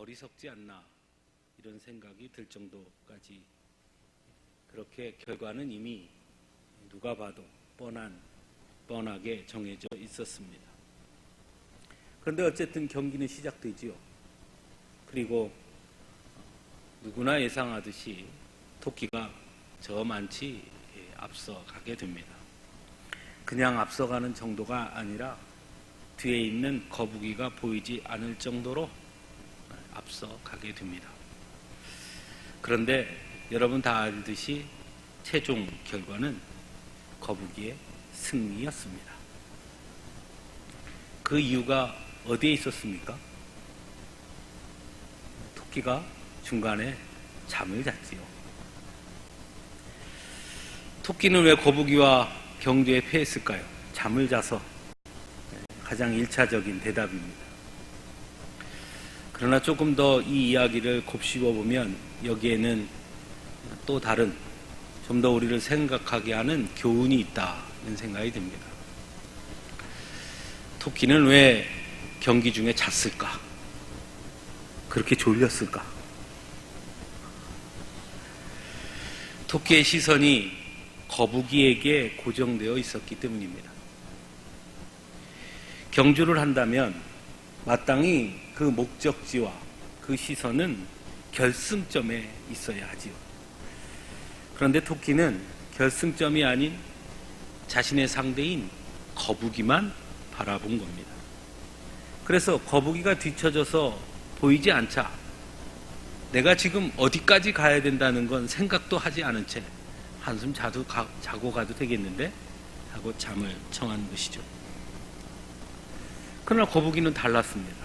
어리석지 않나 이런 생각이 들 정도까지 그렇게 결과는 이미 누가 봐도 뻔하게 정해져 있었습니다. 그런데 어쨌든 경기는 시작되지요. 그리고 누구나 예상하듯이 토끼가 저만치 앞서가게 됩니다. 그냥 앞서가는 정도가 아니라 뒤에 있는 거북이가 보이지 않을 정도로 앞서가게 됩니다. 그런데 여러분 다 알듯이 최종 결과는 거북이의 승리였습니다. 그 이유가 어디에 있었습니까? 토끼가 중간에 잠을 잤지요. 토끼는 왜 거북이와 경주에 패했을까요? 잠을 자서. 가장 1차적인 대답입니다. 그러나 조금 더 이 이야기를 곱씹어 보면 여기에는 또 다른 좀 더 우리를 생각하게 하는 교훈이 있다는 생각이 듭니다. 토끼는 왜 경기 중에 잤을까? 그렇게 졸렸을까? 토끼의 시선이 거북이에게 고정되어 있었기 때문입니다. 경주를 한다면 마땅히 그 목적지와 그 시선은 결승점에 있어야 하지요. 그런데 토끼는 결승점이 아닌 자신의 상대인 거북이만 바라본 겁니다. 그래서 거북이가 뒤쳐져서 보이지 않자 내가 지금 어디까지 가야 된다는 건 생각도 하지 않은 채 한숨 자고 가도 되겠는데 하고 잠을 청한 것이죠. 그러나 거북이는 달랐습니다.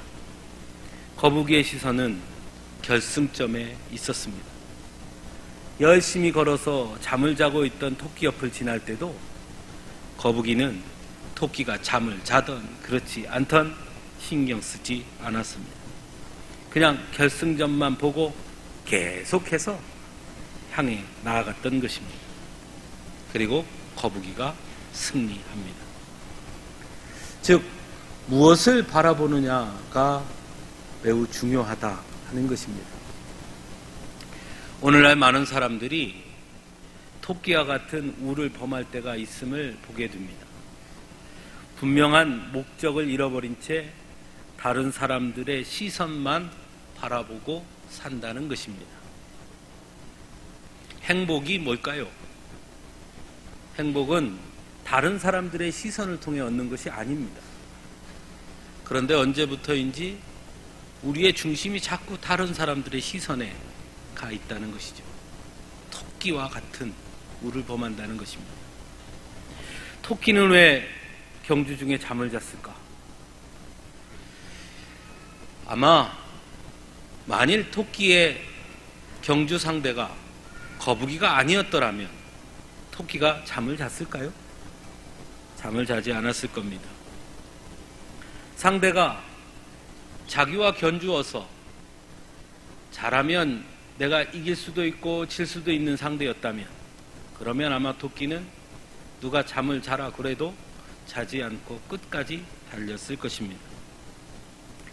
거북이의 시선은 결승점에 있었습니다. 열심히 걸어서 잠을 자고 있던 토끼 옆을 지날 때도 거북이는 토끼가 잠을 자던 그렇지 않던 신경 쓰지 않았습니다. 그냥 결승점만 보고 계속해서 향해 나아갔던 것입니다. 그리고 거북이가 승리합니다. 즉 무엇을 바라보느냐가 매우 중요하다 하는 것입니다. 오늘날 많은 사람들이 토끼와 같은 우를 범할 때가 있음을 보게 됩니다. 분명한 목적을 잃어버린 채 다른 사람들의 시선만 바라보고 산다는 것입니다. 행복이 뭘까요? 행복은 다른 사람들의 시선을 통해 얻는 것이 아닙니다. 그런데 언제부터인지 우리의 중심이 자꾸 다른 사람들의 시선에 가 있다는 것이죠. 토끼와 같은 우를 범한다는 것입니다. 토끼는 왜 경주 중에 잠을 잤을까? 아마 만일 토끼의 경주 상대가 거북이가 아니었더라면 토끼가 잠을 잤을까요? 잠을 자지 않았을 겁니다. 상대가 자기와 견주어서 잘하면 내가 이길 수도 있고 질 수도 있는 상대였다면 그러면 아마 토끼는 누가 잠을 자라 그래도 자지 않고 끝까지 달렸을 것입니다.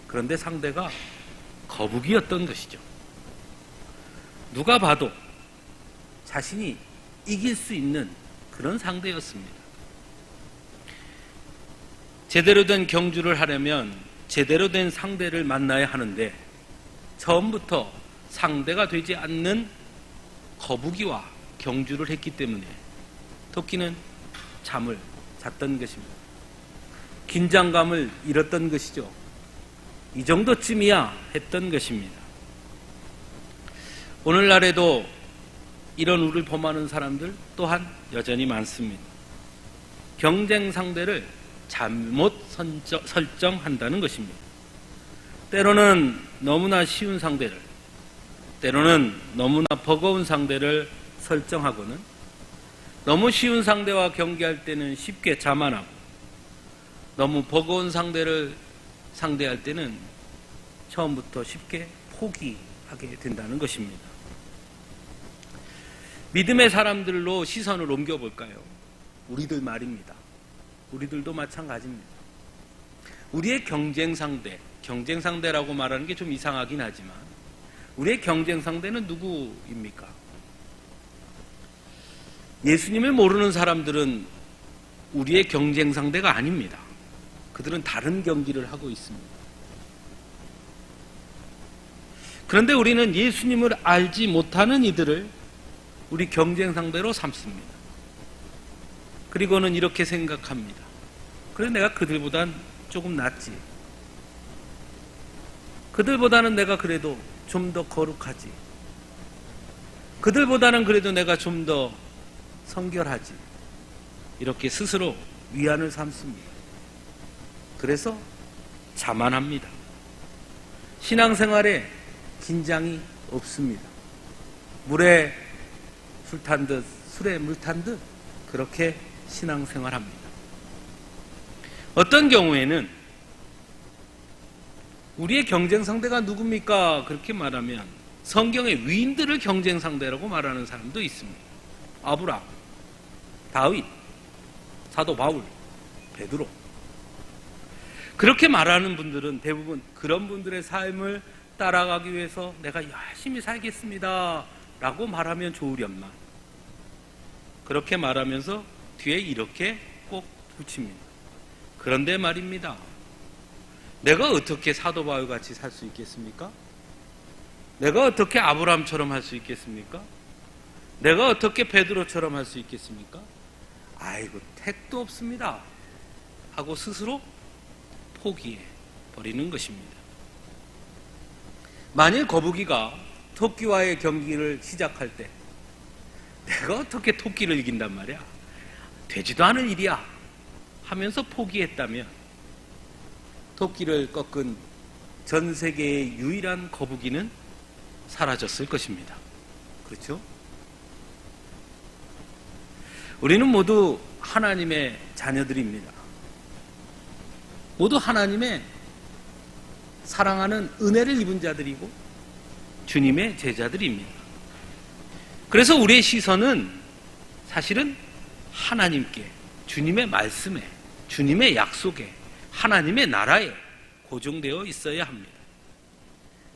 그런데 상대가 거북이였던 것이죠. 누가 봐도 자신이 이길 수 있는 그런 상대였습니다. 제대로 된 경주를 하려면 제대로 된 상대를 만나야 하는데 처음부터 상대가 되지 않는 거북이와 경주를 했기 때문에 토끼는 잠을 잤던 것입니다. 긴장감을 잃었던 것이죠. 이 정도쯤이야 했던 것입니다. 오늘날에도 이런 우를 범하는 사람들 또한 여전히 많습니다. 경쟁 상대를 잘못 설정한다는 것입니다. 때로는 너무나 쉬운 상대를, 때로는 너무나 버거운 상대를 설정하고는 너무 쉬운 상대와 경기할 때는 쉽게 자만하고 너무 버거운 상대를 상대할 때는 처음부터 쉽게 포기하게 된다는 것입니다. 믿음의 사람들로 시선을 옮겨볼까요? 우리들 말입니다. 우리들도 마찬가지입니다. 우리의 경쟁 상대, 경쟁 상대라고 말하는 게 좀 이상하긴 하지만 우리의 경쟁 상대는 누구입니까? 예수님을 모르는 사람들은 우리의 경쟁 상대가 아닙니다. 그들은 다른 경기를 하고 있습니다. 그런데 우리는 예수님을 알지 못하는 이들을 우리 경쟁 상대로 삼습니다. 그리고는 이렇게 생각합니다. 그래, 내가 그들보단 조금 낫지. 그들보다는 내가 그래도 좀 더 거룩하지. 그들보다는 그래도 내가 좀 더 성결하지. 이렇게 스스로 위안을 삼습니다. 그래서 자만합니다. 신앙생활에 긴장이 없습니다. 물에 술 탄 듯, 술에 물 탄 듯 그렇게 신앙생활합니다. 어떤 경우에는 우리의 경쟁 상대가 누굽니까? 그렇게 말하면 성경의 위인들을 경쟁 상대라고 말하는 사람도 있습니다. 아브라함, 다윗, 사도 바울, 베드로. 그렇게 말하는 분들은 대부분 그런 분들의 삶을 따라가기 위해서 내가 열심히 살겠습니다 라고 말하면 좋으련만 그렇게 말하면서 뒤에 이렇게 꼭 붙입니다. 그런데 말입니다. 내가 어떻게 사도 바울 같이 살 수 있겠습니까? 내가 어떻게 아브라함처럼 할 수 있겠습니까? 내가 어떻게 베드로처럼 할 수 있겠습니까? 아이고, 택도 없습니다 하고 스스로 포기해 버리는 것입니다. 만일 거북이가 토끼와의 경기를 시작할 때 내가 어떻게 토끼를 이긴단 말이야? 되지도 않은 일이야 하면서 포기했다면 토끼를 꺾은 전 세계의 유일한 거북이는 사라졌을 것입니다. 그렇죠? 우리는 모두 하나님의 자녀들입니다. 모두 하나님의 사랑하는 은혜를 입은 자들이고 주님의 제자들입니다. 그래서 우리의 시선은 사실은 하나님께, 주님의 말씀에, 주님의 약속에, 하나님의 나라에 고정되어 있어야 합니다.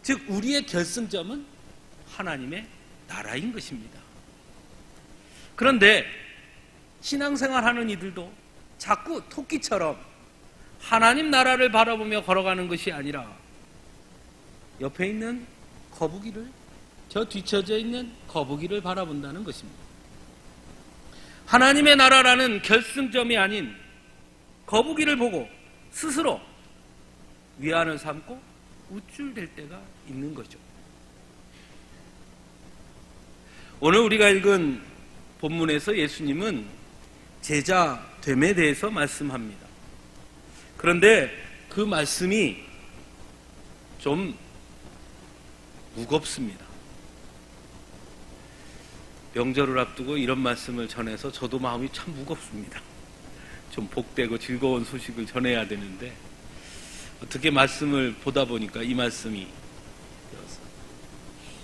즉 우리의 결승점은 하나님의 나라인 것입니다. 그런데 신앙생활하는 이들도 자꾸 토끼처럼 하나님 나라를 바라보며 걸어가는 것이 아니라 옆에 있는 거북이를, 저 뒤처져 있는 거북이를 바라본다는 것입니다. 하나님의 나라라는 결승점이 아닌 거북이를 보고 스스로 위안을 삼고 우쭐댈 때가 있는 거죠. 오늘 우리가 읽은 본문에서 예수님은 제자됨에 대해서 말씀합니다. 그런데 그 말씀이 좀 무겁습니다. 명절을 앞두고 이런 말씀을 전해서 저도 마음이 참 무겁습니다. 좀 복되고 즐거운 소식을 전해야 되는데 어떻게 말씀을 보다 보니까 이 말씀이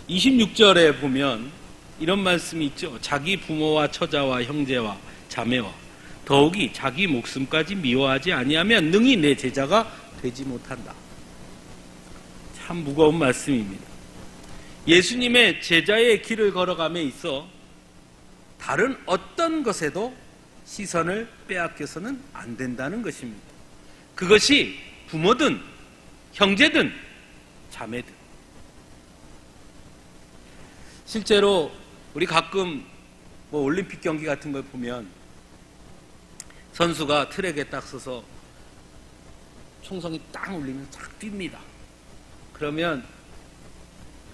26절에 보면 이런 말씀이 있죠. 자기 부모와 처자와 형제와 자매와 더욱이 자기 목숨까지 미워하지 아니하면 능히 내 제자가 되지 못한다. 참 무거운 말씀입니다. 예수님의 제자의 길을 걸어감에 있어 다른 어떤 것에도 시선을 빼앗겨서는 안 된다는 것입니다. 그것이 부모든 형제든 자매든. 실제로 우리 가끔 올림픽 경기 같은 걸 보면 선수가 트랙에 딱 서서 총성이 딱 울리면 쫙 뜁니다. 그러면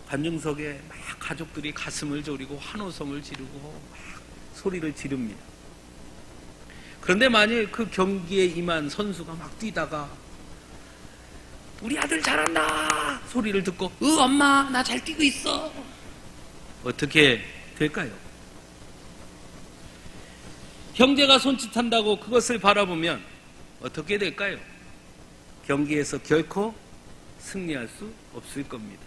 관중석에 막 가족들이 가슴을 졸이고 환호성을 지르고 막 소리를 지릅니다. 그런데 만일 그 경기에 임한 선수가 막 뛰다가 우리 아들 잘한다 소리를 듣고 엄마 나 잘 뛰고 있어 어떻게 될까요? 형제가 손짓한다고 그것을 바라보면 어떻게 될까요? 경기에서 결코 승리할 수 없을 겁니다.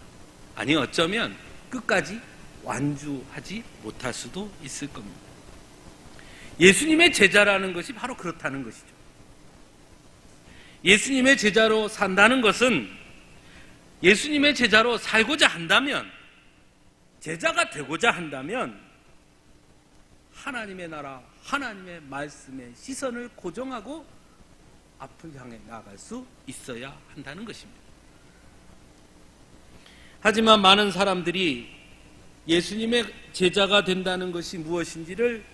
아니 어쩌면 끝까지 완주하지 못할 수도 있을 겁니다. 예수님의 제자라는 것이 바로 그렇다는 것이죠. 예수님의 제자로 산다는 것은 예수님의 제자로 살고자 한다면, 제자가 되고자 한다면 하나님의 나라, 하나님의 말씀에 시선을 고정하고 앞을 향해 나아갈 수 있어야 한다는 것입니다. 하지만 많은 사람들이 예수님의 제자가 된다는 것이 무엇인지를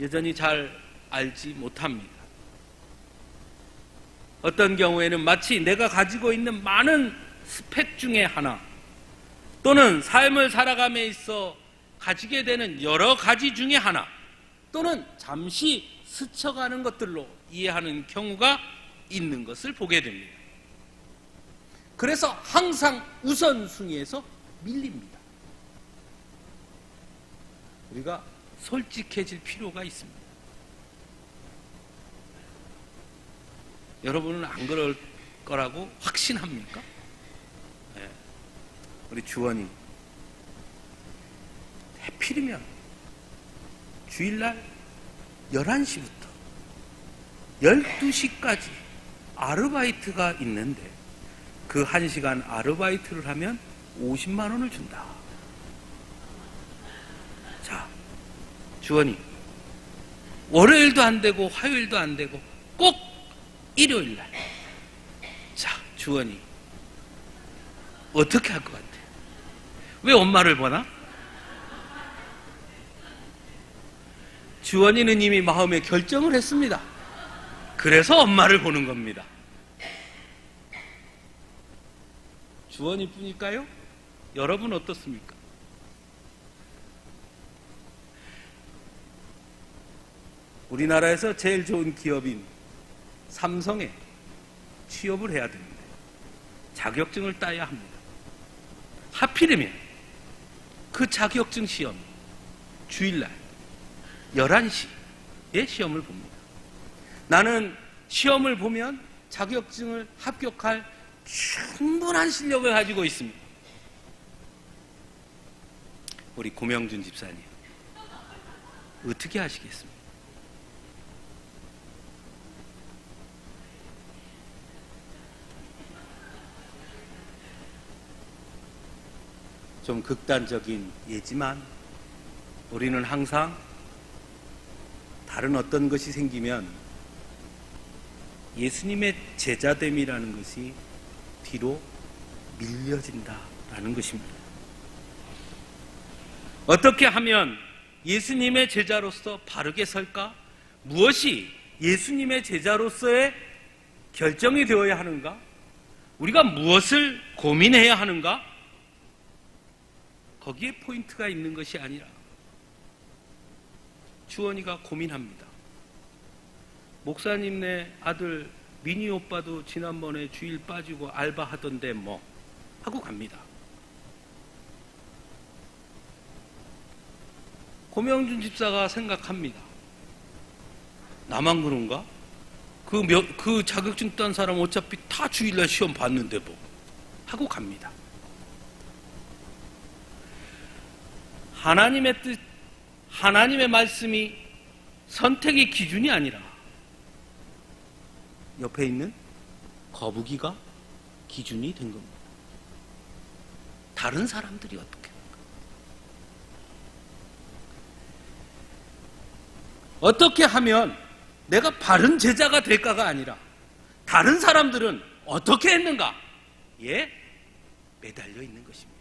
여전히 잘 알지 못합니다. 어떤 경우에는 마치 내가 가지고 있는 많은 스펙 중에 하나, 또는 삶을 살아감에 있어 가지게 되는 여러 가지 중에 하나, 또는 잠시 스쳐가는 것들로 이해하는 경우가 있는 것을 보게 됩니다. 그래서 항상 우선순위에서 밀립니다. 우리가 솔직해질 필요가 있습니다. 여러분은 안 그럴 거라고 확신합니까? 네. 우리 주원이 해필이면 주일날 11시부터 12시까지 아르바이트가 있는데 그 1시간 아르바이트를 하면 50만 원을 준다. 자, 주원이 월요일도 안 되고 화요일도 안 되고 꼭 일요일날, 자, 주원이 어떻게 할 것 같아? 왜 엄마를 보나? 주원이는 이미 마음에 결정을 했습니다. 그래서 엄마를 보는 겁니다. 주원이 뿐일까요? 여러분 어떻습니까? 우리나라에서 제일 좋은 기업인 삼성에 취업을 해야 되는데 자격증을 따야 합니다. 하필이면 그 자격증 시험이 주일날 11시에 시험을 봅니다. 나는 시험을 보면 자격증을 합격할 충분한 실력을 가지고 있습니다. 우리 고명준 집사님, 어떻게 하시겠습니까? 좀 극단적인 예지만 우리는 항상 다른 어떤 것이 생기면 예수님의 제자됨이라는 것이 뒤로 밀려진다라는 것입니다. 어떻게 하면 예수님의 제자로서 바르게 설까? 무엇이 예수님의 제자로서의 결정이 되어야 하는가? 우리가 무엇을 고민해야 하는가? 거기에 포인트가 있는 것이 아니라 주원이가 고민합니다. 목사님네 아들 미니 오빠도 지난번에 주일 빠지고 알바하던데 뭐 하고 갑니다. 고명준 집사가 생각합니다. 나만 그런가? 그 자격증 딴 사람 어차피 다 주일날 시험 봤는데 뭐 하고 갑니다. 하나님의 뜻, 하나님의 말씀이 선택의 기준이 아니라 옆에 있는 거북이가 기준이 된 겁니다. 다른 사람들이 어떻게 할까? 어떻게 하면 내가 바른 제자가 될까가 아니라 다른 사람들은 어떻게 했는가에 매달려 있는 것입니다.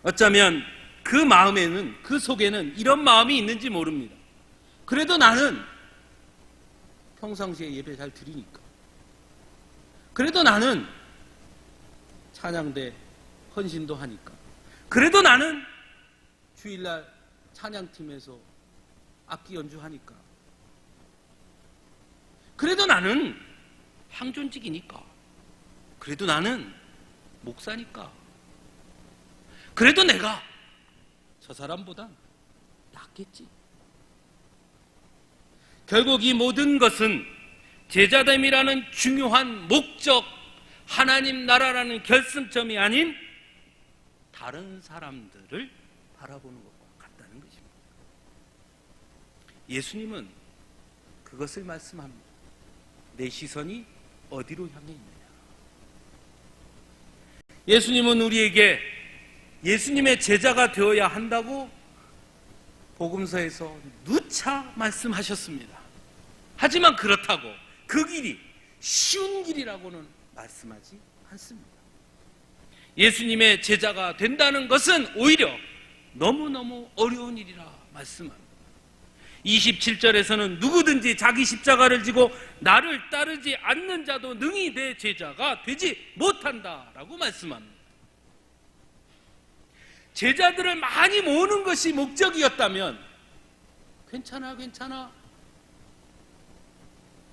어쩌면 그 마음에는, 그 속에는 이런 마음이 있는지 모릅니다. 그래도 나는 평상시에 예배 잘 드리니까, 그래도 나는 찬양대 헌신도 하니까, 그래도 나는 주일날 찬양팀에서 악기 연주하니까, 그래도 나는 항존직이니까, 그래도 나는 목사니까, 그래도 내가 저 사람보다 낫겠지. 결국 이 모든 것은 제자됨이라는 중요한 목적, 하나님 나라라는 결승점이 아닌 다른 사람들을 바라보는 것과 같다는 것입니다. 예수님은 그것을 말씀합니다. 내 시선이 어디로 향해 있느냐? 예수님은 우리에게 예수님의 제자가 되어야 한다고 복음서에서 누차 말씀하셨습니다. 하지만 그렇다고 그 길이 쉬운 길이라고는 말씀하지 않습니다. 예수님의 제자가 된다는 것은 오히려 너무너무 어려운 일이라 말씀합니다. 27절에서는 누구든지 자기 십자가를 지고 나를 따르지 않는 자도 능히 내 제자가 되지 못한다라고 말씀합니다. 제자들을 많이 모으는 것이 목적이었다면 괜찮아.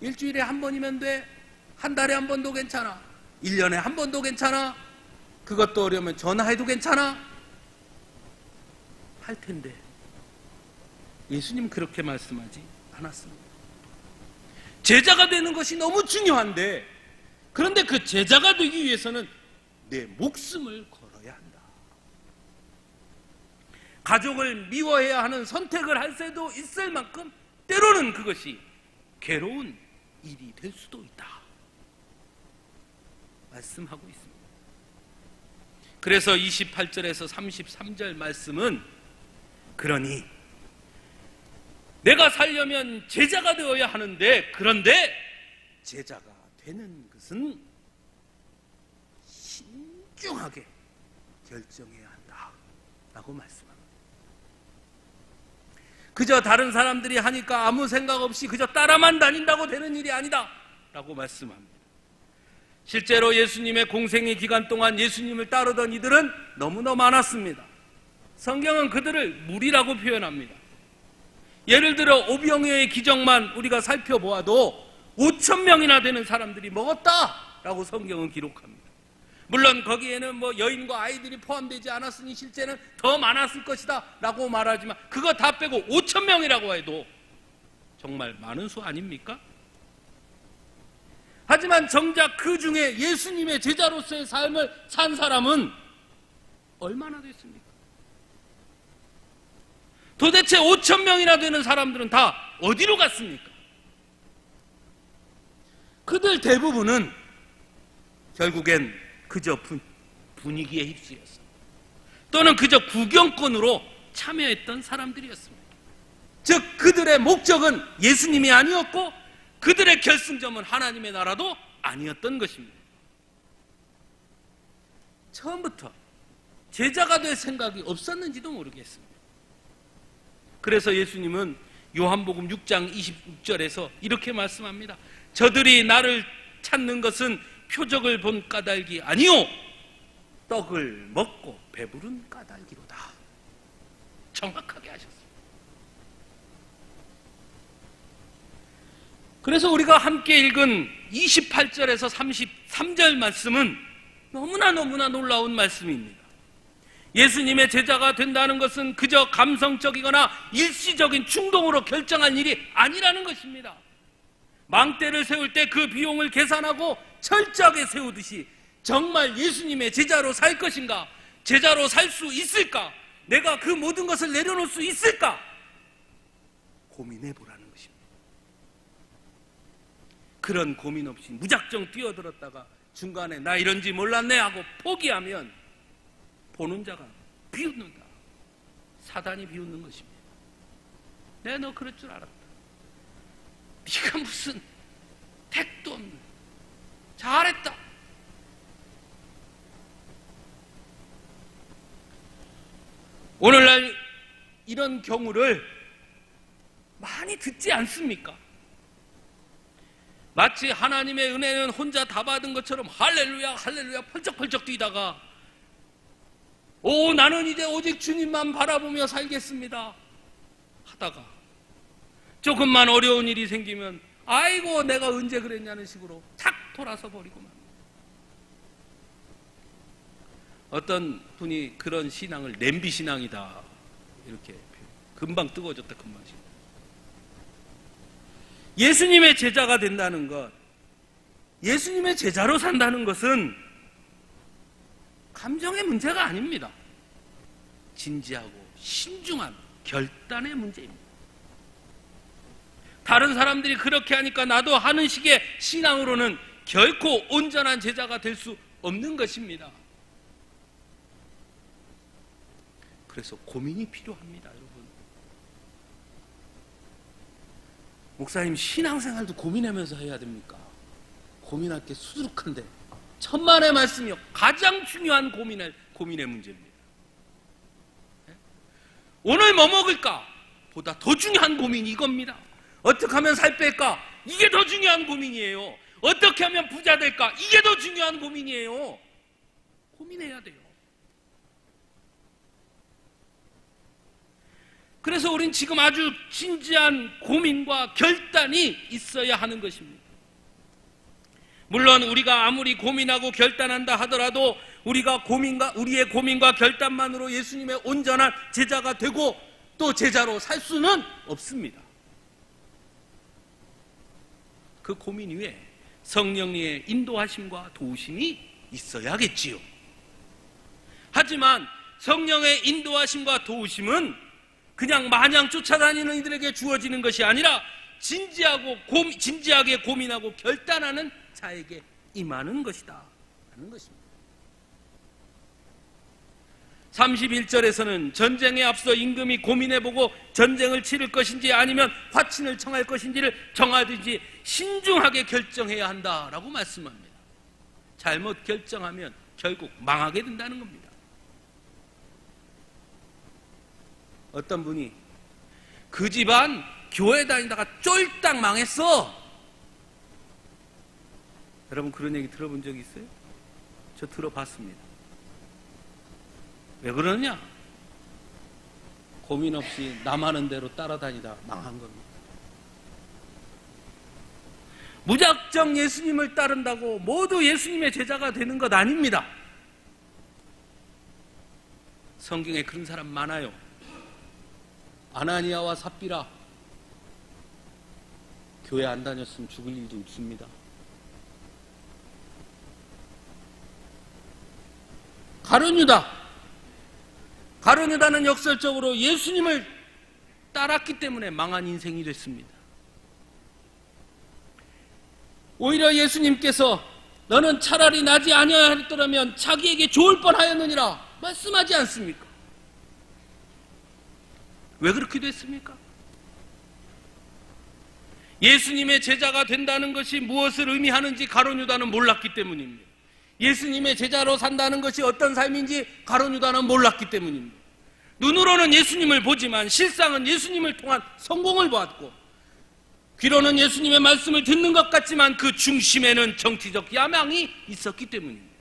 일주일에 한 번이면 돼. 한 달에 한 번도 괜찮아. 1년에 한 번도 괜찮아. 그것도 어려우면 전화해도 괜찮아. 할 텐데 예수님 그렇게 말씀하지 않았습니다. 제자가 되는 것이 너무 중요한데, 그런데 그 제자가 되기 위해서는 내 목숨을 걸어야 한다. 가족을 미워해야 하는 선택을 할 수도 있을 만큼 때로는 그것이 괴로운 일이 될 수도 있다 말씀하고 있습니다. 그래서 28절에서 33절 말씀은, 그러니 내가 살려면 제자가 되어야 하는데, 그런데 제자가 되는 것은 신중하게 결정해야 한다 라고 말씀합니다. 그저 다른 사람들이 하니까 아무 생각 없이 그저 따라만 다닌다고 되는 일이 아니다 라고 말씀합니다. 실제로 예수님의 공생의 기간 동안 예수님을 따르던 이들은 너무나 많았습니다. 성경은 그들을 무리라고 표현합니다. 예를 들어 오병이어의 기적만 우리가 살펴보아도 5,000명이나 되는 사람들이 먹었다라고 성경은 기록합니다. 물론 거기에는 뭐 여인과 아이들이 포함되지 않았으니 실제는 더 많았을 것이다 라고 말하지만, 그거 다 빼고 5,000명이라고 해도 정말 많은 수 아닙니까? 하지만 정작 그 중에 예수님의 제자로서의 삶을 산 사람은 얼마나 됐습니까? 도대체 5,000명이나 되는 사람들은 다 어디로 갔습니까? 그들 대부분은 결국엔 그저 분위기에 휩쓸렸습니다. 또는 그저 구경꾼으로 참여했던 사람들이었습니다. 즉 그들의 목적은 예수님이 아니었고, 그들의 결승점은 하나님의 나라도 아니었던 것입니다. 처음부터 제자가 될 생각이 없었는지도 모르겠습니다. 그래서 예수님은 요한복음 6장 26절에서 이렇게 말씀합니다. 저들이 나를 찾는 것은 표적을 본 까닭이 아니요 떡을 먹고 배부른 까닭이로다. 정확하게 하셨습니다. 그래서 우리가 함께 읽은 28절에서 33절 말씀은 너무나 놀라운 말씀입니다. 예수님의 제자가 된다는 것은 그저 감성적이거나 일시적인 충동으로 결정한 일이 아니라는 것입니다. 망대를 세울 때 그 비용을 계산하고 철저하게 세우듯이 정말 예수님의 제자로 살 것인가? 제자로 살 수 있을까? 내가 그 모든 것을 내려놓을 수 있을까? 고민해보라는 것입니다. 그런 고민 없이 무작정 뛰어들었다가 중간에 나 이런지 몰랐네 하고 포기하면 보는 자가 비웃는다. 사단이 비웃는 것입니다. 내가 너 그럴 줄 알았다. 네가 무슨 택도 없는, 잘했다. 오늘날 이런 경우를 많이 듣지 않습니까? 마치 하나님의 은혜는 혼자 다 받은 것처럼 할렐루야 할렐루야 펄쩍펄쩍 뛰다가 나는 이제 오직 주님만 바라보며 살겠습니다 하다가 조금만 어려운 일이 생기면 아이고 내가 언제 그랬냐는 식으로 탁 돌아서 버리고만. 어떤 분이 그런 신앙을 냄비 신앙이다 이렇게 금방 뜨거워졌다 금방. 예수님의 제자가 된다는 것, 예수님의 제자로 산다는 것은 감정의 문제가 아닙니다. 진지하고 신중한 결단의 문제입니다. 다른 사람들이 그렇게 하니까 나도 하는 식의 신앙으로는 결코 온전한 제자가 될 수 없는 것입니다. 그래서 고민이 필요합니다, 여러분. 목사님, 신앙생활도 고민하면서 해야 됩니까? 고민할 게 수두룩한데 천만의 말씀이요, 가장 중요한 고민의 문제입니다. 오늘 뭐 먹을까? 보다 더 중요한 고민이 이겁니다. 어떻게 하면 살 뺄까? 이게 더 중요한 고민이에요. 어떻게 하면 부자 될까? 이게 더 중요한 고민이에요. 고민해야 돼요. 그래서 우린 지금 아주 진지한 고민과 결단이 있어야 하는 것입니다. 물론 우리가 아무리 고민하고 결단한다 하더라도 우리의 고민과 결단만으로 예수님의 온전한 제자가 되고 또 제자로 살 수는 없습니다. 그 고민 위에 성령님의 인도하심과 도우심이 있어야겠지요. 하지만 성령의 인도하심과 도우심은 그냥 마냥 쫓아다니는 이들에게 주어지는 것이 아니라 진지하게 고민하고 결단하는 자에게 임하는 것이다 하는 것입니다. 31절에서는 전쟁에 앞서 임금이 고민해보고 전쟁을 치를 것인지 아니면 화친을 청할 것인지를 정하든지 신중하게 결정해야 한다라고 말씀합니다. 잘못 결정하면 결국 망하게 된다는 겁니다. 어떤 분이 그 집안 교회 다니다가 쫄딱 망했어. 여러분, 그런 얘기 들어본 적 있어요? 저 들어봤습니다. 왜 그러냐? 고민 없이 남 하는 대로 따라다니다 망한 겁니다. 무작정 예수님을 따른다고 모두 예수님의 제자가 되는 것 아닙니다. 성경에 그런 사람 많아요. 아나니아와 삽비라, 교회 안 다녔으면 죽을 일도 없습니다. 가룟유다는 역설적으로 예수님을 따랐기 때문에 망한 인생이 됐습니다. 오히려 예수님께서 너는 차라리 나지 아니하였더라면 자기에게 좋을 뻔하였느니라 말씀하지 않습니까? 왜 그렇게 됐습니까? 예수님의 제자가 된다는 것이 무엇을 의미하는지 가룟유다는 몰랐기 때문입니다. 예수님의 제자로 산다는 것이 어떤 삶인지 가룟유다는 몰랐기 때문입니다. 눈으로는 예수님을 보지만 실상은 예수님을 통한 성공을 보았고, 귀로는 예수님의 말씀을 듣는 것 같지만 그 중심에는 정치적 야망이 있었기 때문입니다.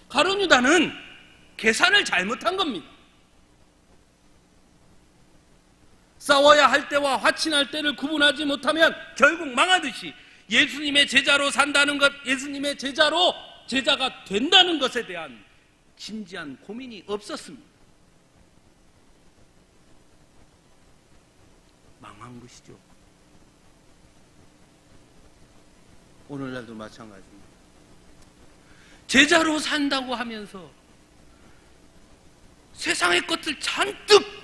가룟유다는 계산을 잘못한 겁니다. 싸워야 할 때와 화친할 때를 구분하지 못하면 결국 망하듯이 예수님의 제자로 산다는 것, 예수님의 제자가 된다는 것에 대한 진지한 고민이 없었습니다. 망한 것이죠. 오늘날도 마찬가지입니다. 제자로 산다고 하면서 세상의 것들 잔뜩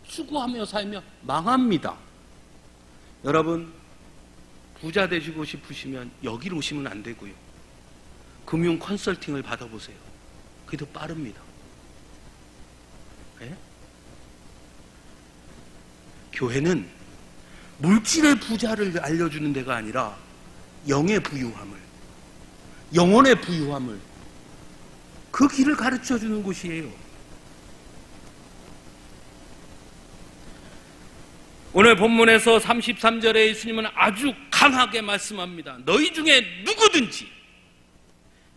추구하며 살며 망합니다. 여러분, 부자 되시고 싶으시면 여기로 오시면 안 되고요. 금융 컨설팅을 받아보세요. 그게 더 빠릅니다. 네? 교회는 물질의 부자를 알려주는 데가 아니라 영의 부유함을, 영혼의 부유함을, 그 길을 가르쳐주는 곳이에요. 오늘 본문에서 33절에 예수님은 아주 강하게 말씀합니다. 너희 중에 누구든지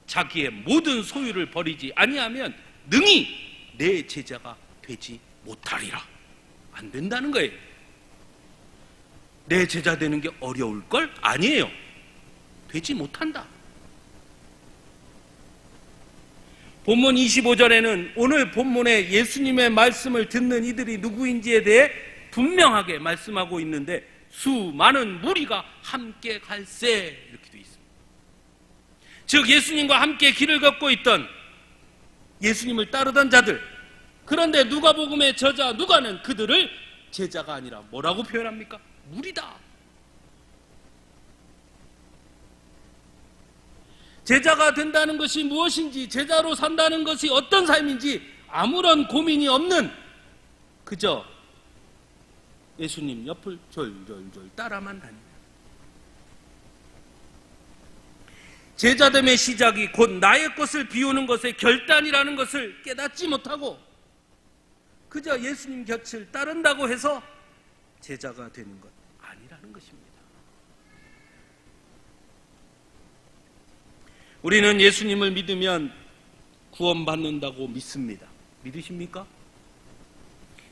자기의 모든 소유를 버리지 아니하면 능히 내 제자가 되지 못하리라. 안 된다는 거예요. 내 제자 되는 게 어려울 걸? 아니에요. 되지 못한다. 본문 25절에는 오늘 본문에 예수님의 말씀을 듣는 이들이 누구인지에 대해 분명하게 말씀하고 있는데, 수많은 무리가 함께 갈세 이렇게 되어 있습니다. 즉 예수님과 함께 길을 걷고 있던, 예수님을 따르던 자들, 그런데 누가복음의 저자 누가는 그들을 제자가 아니라 뭐라고 표현합니까? 무리다. 제자가 된다는 것이 무엇인지, 제자로 산다는 것이 어떤 삶인지 아무런 고민이 없는 그저 예수님 옆을 졸졸졸 따라만 다닙니다. 제자됨의 시작이 곧 나의 것을 비우는 것의 결단이라는 것을 깨닫지 못하고 그저 예수님 곁을 따른다고 해서 제자가 되는 것 아니라는 것입니다. 우리는 예수님을 믿으면 구원받는다고 믿습니다. 믿으십니까?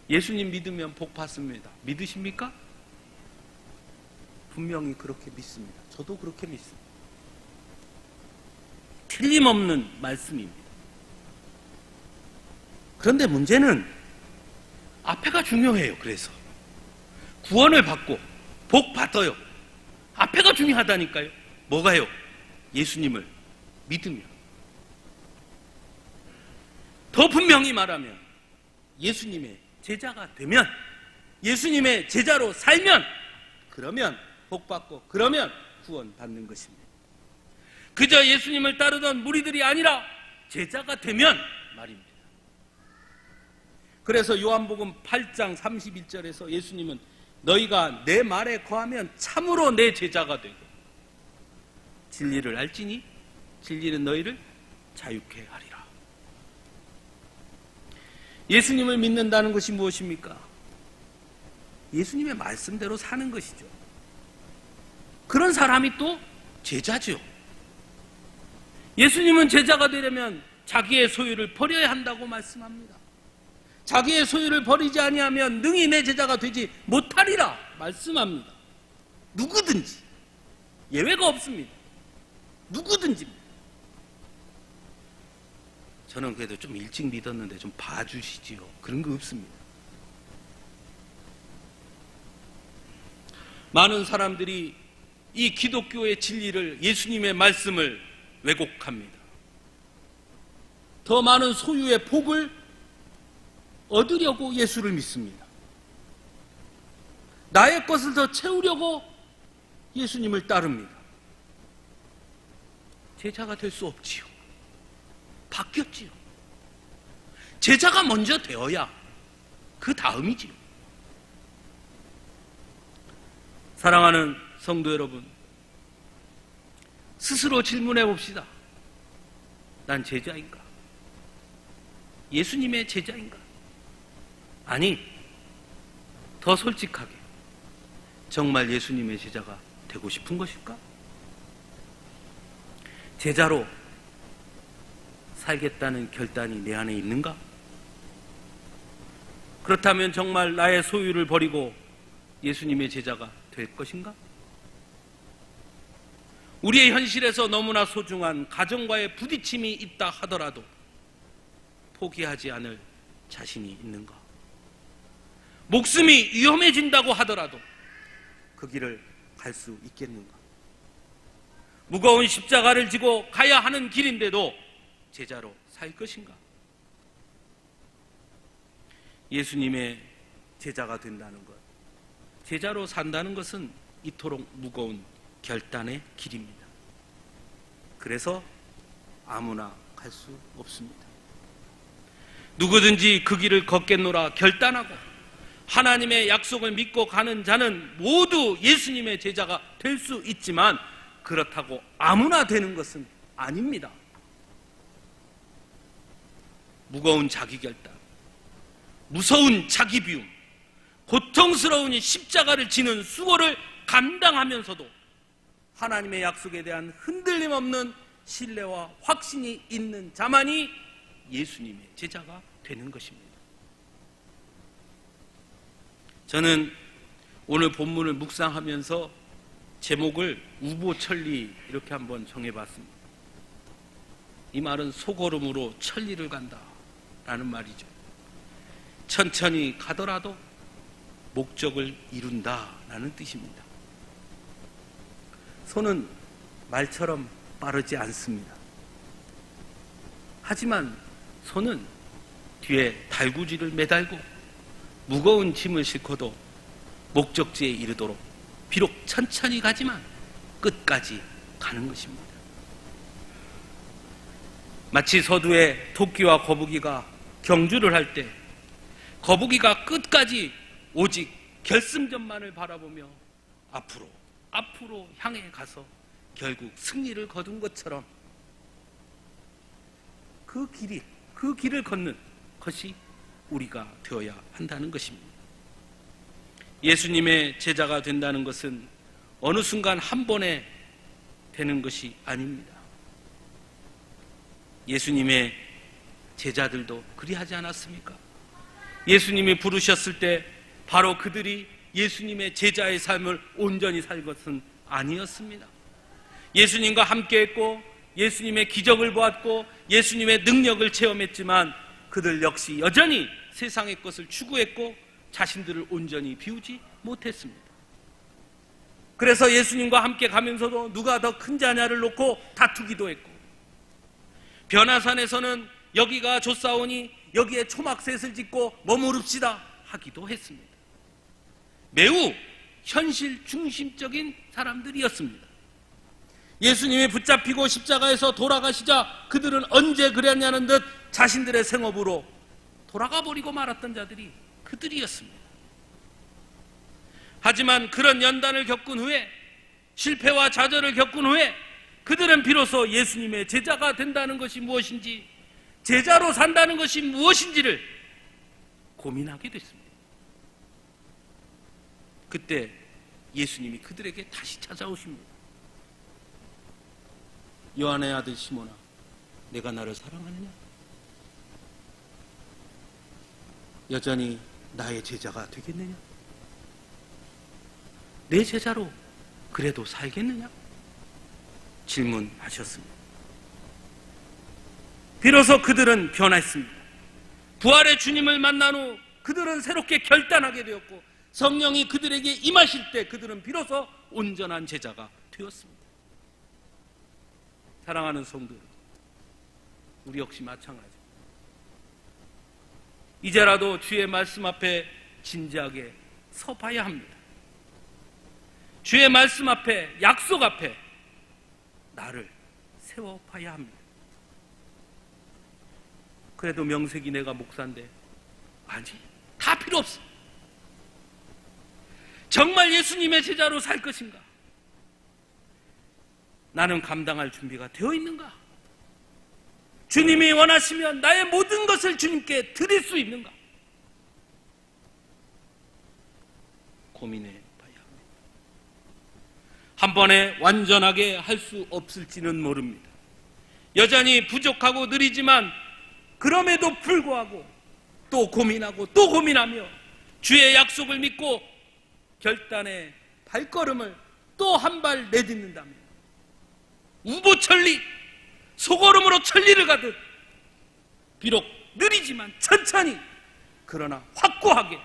예수님 믿으면 복 받습니다. 믿으십니까? 분명히 그렇게 믿습니다. 저도 그렇게 믿습니다. 틀림없는 말씀입니다. 그런데 문제는 앞에가 중요해요. 그래서 구원을 받고 복 받아요. 앞에가 중요하다니까요. 뭐가요? 예수님을 믿으면. 더 분명히 말하면 예수님의 제자가 되면, 예수님의 제자로 살면, 그러면 복 받고 그러면 구원 받는 것입니다. 그저 예수님을 따르던 무리들이 아니라 제자가 되면 말입니다. 그래서 요한복음 8장 31절에서 예수님은 너희가 내 말에 거하면 참으로 내 제자가 되고 진리를 알지니 진리는 너희를 자유케 하리라. 예수님을 믿는다는 것이 무엇입니까? 예수님의 말씀대로 사는 것이죠. 그런 사람이 또 제자죠. 예수님은 제자가 되려면 자기의 소유를 버려야 한다고 말씀합니다. 자기의 소유를 버리지 아니하면 능히 내 제자가 되지 못하리라 말씀합니다. 누구든지, 예외가 없습니다. 누구든지. 저는 그래도 좀 일찍 믿었는데 좀 봐주시지요. 그런 거 없습니다. 많은 사람들이 이 기독교의 진리를, 예수님의 말씀을 왜곡합니다. 더 많은 소유의 복을 얻으려고 예수를 믿습니다. 나의 것을 더 채우려고 예수님을 따릅니다. 제자가 될 수 없지요. 바뀌었지요. 제자가 먼저 되어야 그 다음이지요. 사랑하는 성도 여러분, 스스로 질문해 봅시다. 난 제자인가? 예수님의 제자인가? 아니, 더 솔직하게 정말 예수님의 제자가 되고 싶은 것일까? 제자로 살겠다는 결단이 내 안에 있는가? 그렇다면 정말 나의 소유를 버리고 예수님의 제자가 될 것인가? 우리의 현실에서 너무나 소중한 가정과의 부딪힘이 있다 하더라도 포기하지 않을 자신이 있는가? 목숨이 위험해진다고 하더라도 그 길을 갈 수 있겠는가? 무거운 십자가를 지고 가야 하는 길인데도 제자로 살 것인가? 예수님의 제자가 된다는 것, 제자로 산다는 것은 이토록 무거운 결단의 길입니다. 그래서 아무나 갈 수 없습니다. 누구든지 그 길을 걷겠노라 결단하고 하나님의 약속을 믿고 가는 자는 모두 예수님의 제자가 될 수 있지만 그렇다고 아무나 되는 것은 아닙니다. 무거운 자기 결단, 무서운 자기 비움, 고통스러운 십자가를 지는 수고를 감당하면서도 하나님의 약속에 대한 흔들림 없는 신뢰와 확신이 있는 자만이 예수님의 제자가 되는 것입니다. 저는 오늘 본문을 묵상하면서 제목을 우보천리 이렇게 한번 정해봤습니다. 이 말은 소걸음으로 천리를 간다 라는 말이죠. 천천히 가더라도 목적을 이룬다 라는 뜻입니다. 손은 말처럼 빠르지 않습니다. 하지만 손은 뒤에 달구지를 매달고 무거운 짐을 싣고도 목적지에 이르도록 비록 천천히 가지만 끝까지 가는 것입니다. 마치 서두에 토끼와 거북이가 경주를 할 때 거북이가 끝까지 오직 결승점만을 바라보며 앞으로 향해 가서 결국 승리를 거둔 것처럼 그 길을 걷는 것이 우리가 되어야 한다는 것입니다. 예수님의 제자가 된다는 것은 어느 순간 한 번에 되는 것이 아닙니다. 예수님의 제자들도 그리하지 않았습니까? 예수님이 부르셨을 때 바로 그들이 예수님의 제자의 삶을 온전히 살 것은 아니었습니다. 예수님과 함께했고 예수님의 기적을 보았고 예수님의 능력을 체험했지만 그들 역시 여전히 세상의 것을 추구했고 자신들을 온전히 비우지 못했습니다. 그래서 예수님과 함께 가면서도 누가 더 큰 자냐를 놓고 다투기도 했고, 변화산에서는 여기가 좋사오니 여기에 초막셋을 짓고 머무릅시다 하기도 했습니다. 매우 현실 중심적인 사람들이었습니다. 예수님이 붙잡히고 십자가에서 돌아가시자 그들은 언제 그랬냐는 듯 자신들의 생업으로 돌아가 버리고 말았던 자들이 그들이었습니다. 하지만 그런 연단을 겪은 후에, 실패와 좌절을 겪은 후에 그들은 비로소 예수님의 제자가 된다는 것이 무엇인지, 제자로 산다는 것이 무엇인지를 고민하게 됐습니다. 그때 예수님이 그들에게 다시 찾아오십니다. 요한의 아들 시몬아, 내가 나를 사랑하느냐? 여전히 나의 제자가 되겠느냐? 내 제자로 그래도 살겠느냐? 질문하셨습니다. 비로소 그들은 변했습니다. 부활의 주님을 만난 후 그들은 새롭게 결단하게 되었고, 성령이 그들에게 임하실 때 그들은 비로소 온전한 제자가 되었습니다. 사랑하는 성도 여러분, 우리 역시 마찬가지입니다. 이제라도 주의 말씀 앞에 진지하게 서봐야 합니다. 주의 말씀 앞에, 약속 앞에 나를 세워봐야 합니다. 그래도 명색이 내가 목사인데, 아니, 다 필요 없어. 정말 예수님의 제자로 살 것인가? 나는 감당할 준비가 되어 있는가? 주님이 원하시면 나의 모든 것을 주님께 드릴 수 있는가? 고민해 봐야 합니다. 한 번에 완전하게 할 수 없을지는 모릅니다. 여전히 부족하고 느리지만 그럼에도 불구하고 또 고민하고 또 고민하며 주의 약속을 믿고 결단의 발걸음을 또 한 발 내딛는다면, 우보천리, 소걸음으로 천리를 가듯 비록 느리지만 천천히, 그러나 확고하게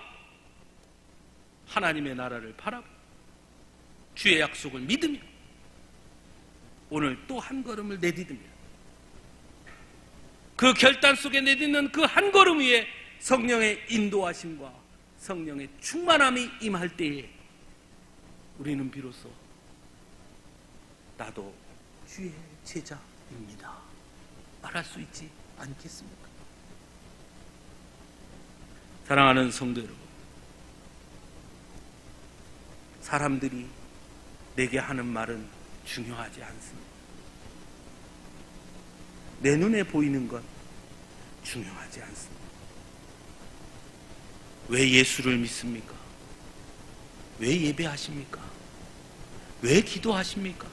하나님의 나라를 바라보고 주의 약속을 믿으며 오늘 또 한 걸음을 내딛으며, 그 결단 속에 내딛는 그 한 걸음 위에 성령의 인도하심과 성령의 충만함이 임할 때에 우리는 비로소 나도 주의 제자입니다 말할 수 있지 않겠습니까? 사랑하는 성도 여러분, 사람들이 내게 하는 말은 중요하지 않습니다. 내 눈에 보이는 건 중요하지 않습니다. 왜 예수를 믿습니까? 왜 예배하십니까? 왜 기도하십니까?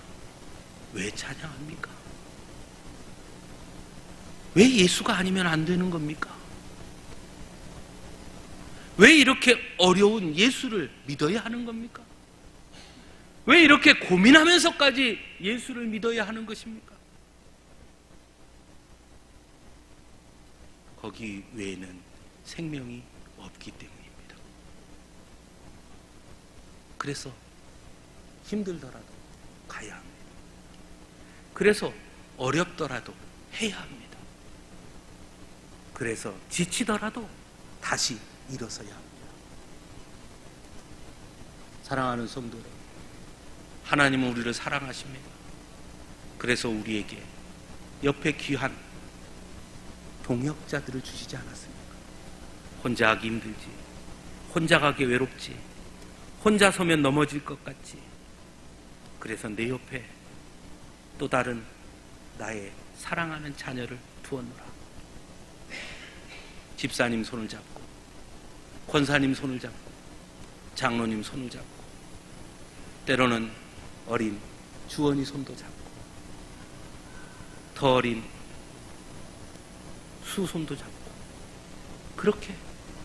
왜 찬양합니까? 왜 예수가 아니면 안 되는 겁니까? 왜 이렇게 어려운 예수를 믿어야 하는 겁니까? 왜 이렇게 고민하면서까지 예수를 믿어야 하는 것입니까? 거기 외에는 생명이 없기 때문입니다. 그래서 힘들더라도 가야 합니다. 그래서 어렵더라도 해야 합니다. 그래서 지치더라도 다시 일어서야 합니다. 사랑하는 성도 여러분, 하나님은 우리를 사랑하십니다. 그래서 우리에게 옆에 귀한 동역자들을 주시지 않았습니까? 혼자 하기 힘들지, 혼자 가기 외롭지, 혼자 서면 넘어질 것 같지. 그래서 내 옆에 또 다른 나의 사랑하는 자녀를 두었노라. 집사님 손을 잡고, 권사님 손을 잡고, 장로님 손을 잡고, 때로는 어린 주원이 손도 잡고, 더 어린 수 손도 잡고, 그렇게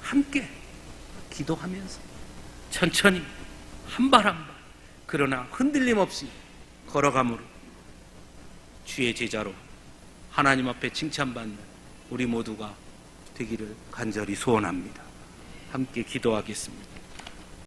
함께 기도하면서 천천히 한 발 한 발, 그러나 흔들림 없이 걸어감으로 주의 제자로 하나님 앞에 칭찬받는 우리 모두가 되기를 간절히 소원합니다. 함께 기도하겠습니다.